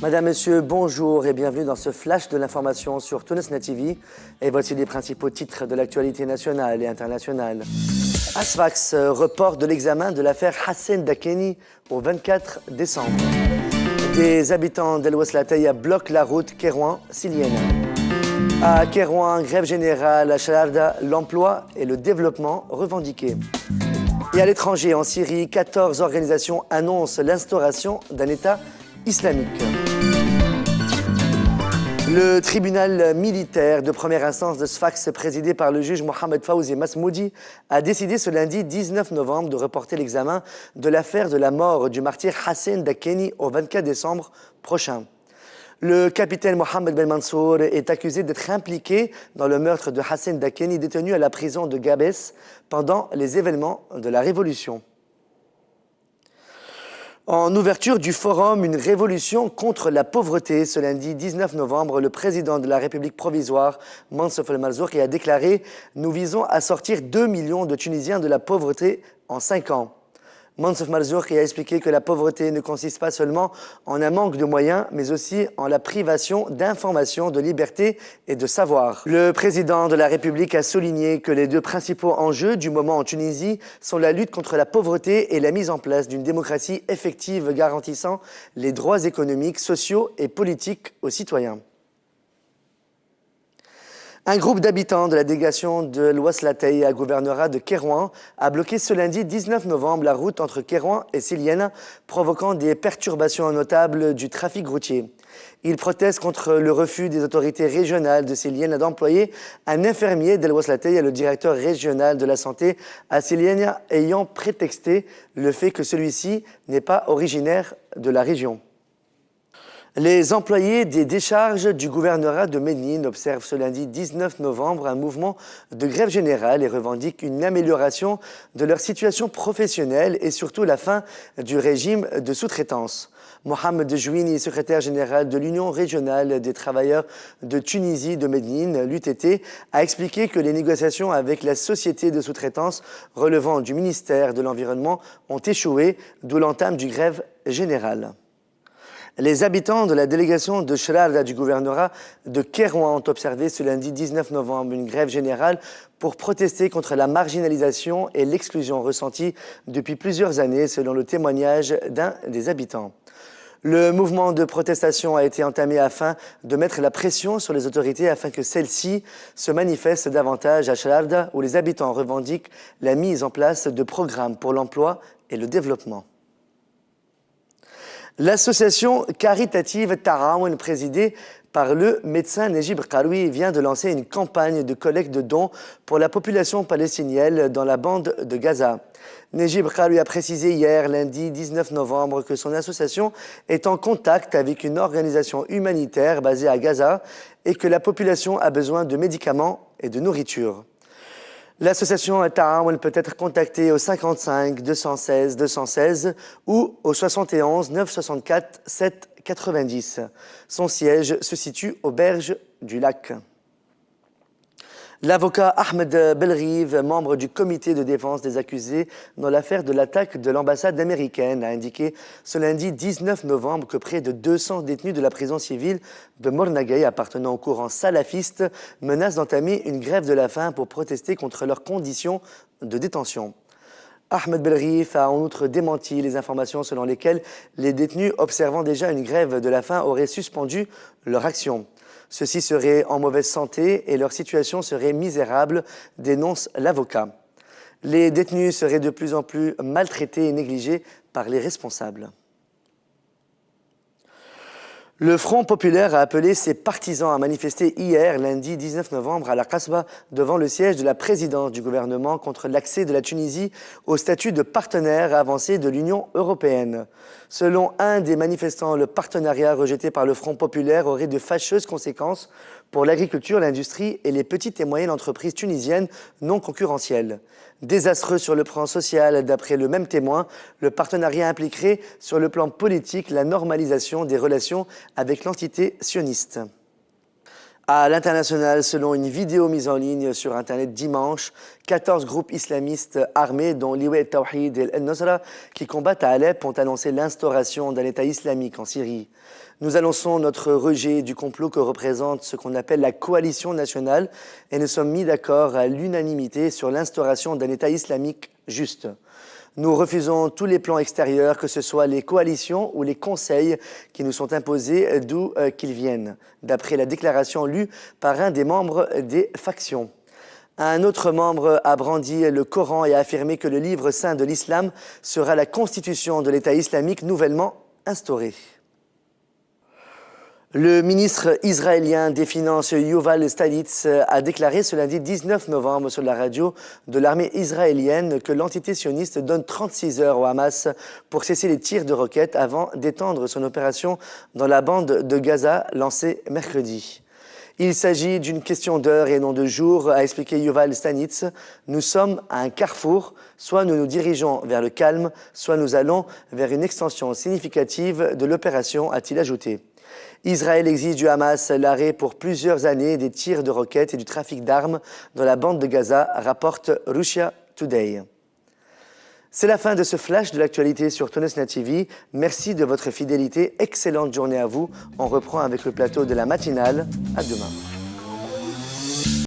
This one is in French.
Madame, Monsieur, bonjour et bienvenue dans ce flash de l'information sur Tunisnet TV. Et voici les principaux titres de l'actualité nationale et internationale. À Sfax, report de l'examen de l'affaire Hassan Dakeni au 24 décembre. Des habitants d'El Waslataya bloquent la route Kérouan-Silienne. À Kérouan, grève générale, à Chalarda, l'emploi et le développement revendiqués. Et à l'étranger, en Syrie, 14 organisations annoncent l'instauration d'un État islamique. Le tribunal militaire de première instance de Sfax, présidé par le juge Mohamed Fawzi Masmoudi, a décidé ce lundi 19 novembre de reporter l'examen de l'affaire de la mort du martyr Hassan Dakeni au 24 décembre prochain. Le capitaine Mohamed Ben Mansour est accusé d'être impliqué dans le meurtre de Hassan Dakeni, détenu à la prison de Gabès pendant les événements de la Révolution. En ouverture du forum Une révolution contre la pauvreté, ce lundi 19 novembre, le président de la République provisoire, Mansour El Marzouki, a déclaré « Nous visons à sortir 2 millions de Tunisiens de la pauvreté en 5 ans ». Mansour Marzouki a expliqué que la pauvreté ne consiste pas seulement en un manque de moyens, mais aussi en la privation d'information, de liberté et de savoir. Le président de la République a souligné que les deux principaux enjeux du moment en Tunisie sont la lutte contre la pauvreté et la mise en place d'une démocratie effective garantissant les droits économiques, sociaux et politiques aux citoyens. Un groupe d'habitants de la délégation de l'Ouaslataya, gouvernorat de Kérouan, a bloqué ce lundi 19 novembre la route entre Kérouan et Silienne, provoquant des perturbations notables du trafic routier. Ils protestent contre le refus des autorités régionales de Silienne d'employer un infirmier de l'Ouaslataya, le directeur régional de la santé à Silienne, ayant prétexté le fait que celui-ci n'est pas originaire de la région. Les employés des décharges du gouvernorat de Médine observent ce lundi 19 novembre un mouvement de grève générale et revendiquent une amélioration de leur situation professionnelle et surtout la fin du régime de sous-traitance. Mohamed Jouini, secrétaire général de l'Union régionale des travailleurs de Tunisie de Médine, l'UTT, a expliqué que les négociations avec la société de sous-traitance relevant du ministère de l'Environnement ont échoué, d'où l'entame du grève générale. Les habitants de la délégation de Chalarda du gouvernorat de Kérouan ont observé ce lundi 19 novembre une grève générale pour protester contre la marginalisation et l'exclusion ressentie depuis plusieurs années, selon le témoignage d'un des habitants. Le mouvement de protestation a été entamé afin de mettre la pression sur les autorités afin que celles-ci se manifestent davantage à Chalarda, où les habitants revendiquent la mise en place de programmes pour l'emploi et le développement. L'association caritative Taraoun, présidée par le médecin Nejib Karoui, vient de lancer une campagne de collecte de dons pour la population palestinienne dans la bande de Gaza. Nejib Karoui a précisé hier, lundi 19 novembre, que son association est en contact avec une organisation humanitaire basée à Gaza et que la population a besoin de médicaments et de nourriture. L'association Taraoun peut être contactée au 55 216 216 ou au 71 964 7 90. Son siège se situe aux berges du lac. L'avocat Ahmed Belrive, membre du comité de défense des accusés dans l'affaire de l'attaque de l'ambassade américaine, a indiqué ce lundi 19 novembre que près de 200 détenus de la prison civile de Mornagay appartenant au courant salafiste menacent d'entamer une grève de la faim pour protester contre leurs conditions de détention. Ahmed Belrif a en outre démenti les informations selon lesquelles les détenus observant déjà une grève de la faim auraient suspendu leur action. Ceux-ci seraient en mauvaise santé et leur situation serait misérable, dénonce l'avocat. Les détenus seraient de plus en plus maltraités et négligés par les responsables. Le Front populaire a appelé ses partisans à manifester hier, lundi 19 novembre, à la Kasbah, devant le siège de la présidence du gouvernement contre l'accès de la Tunisie au statut de partenaire avancé de l'Union européenne. Selon un des manifestants, le partenariat rejeté par le Front populaire aurait de fâcheuses conséquences pour l'agriculture, l'industrie et les petites et moyennes entreprises tunisiennes non concurrentielles. Désastreux sur le plan social, d'après le même témoin, le partenariat impliquerait sur le plan politique la normalisation des relations avec l'entité sioniste. À l'international, selon une vidéo mise en ligne sur Internet dimanche, 14 groupes islamistes armés, dont l'Iwet Tawhid et El-Nusra, qui combattent à Alep, ont annoncé l'instauration d'un État islamique en Syrie. Nous annonçons notre rejet du complot que représente ce qu'on appelle la coalition nationale et nous sommes mis d'accord à l'unanimité sur l'instauration d'un État islamique juste. Nous refusons tous les plans extérieurs, que ce soit les coalitions ou les conseils qui nous sont imposés d'où qu'ils viennent, d'après la déclaration lue par un des membres des factions. Un autre membre a brandi le Coran et a affirmé que le livre saint de l'islam sera la constitution de l'État islamique nouvellement instauré. Le ministre israélien des Finances Yuval Steinitz a déclaré ce lundi 19 novembre sur la radio de l'armée israélienne que l'entité sioniste donne 36 heures au Hamas pour cesser les tirs de roquettes avant d'étendre son opération dans la bande de Gaza lancée mercredi. Il s'agit d'une question d'heures et non de jours, a expliqué Yuval Steinitz. Nous sommes à un carrefour, soit nous nous dirigeons vers le calme, soit nous allons vers une extension significative de l'opération, a-t-il ajouté. Israël exige du Hamas l'arrêt pour plusieurs années des tirs de roquettes et du trafic d'armes dans la bande de Gaza, rapporte Russia Today. C'est la fin de ce flash de l'actualité sur Tonosna TV. Merci de votre fidélité. Excellente journée à vous. On reprend avec le plateau de la matinale. À demain.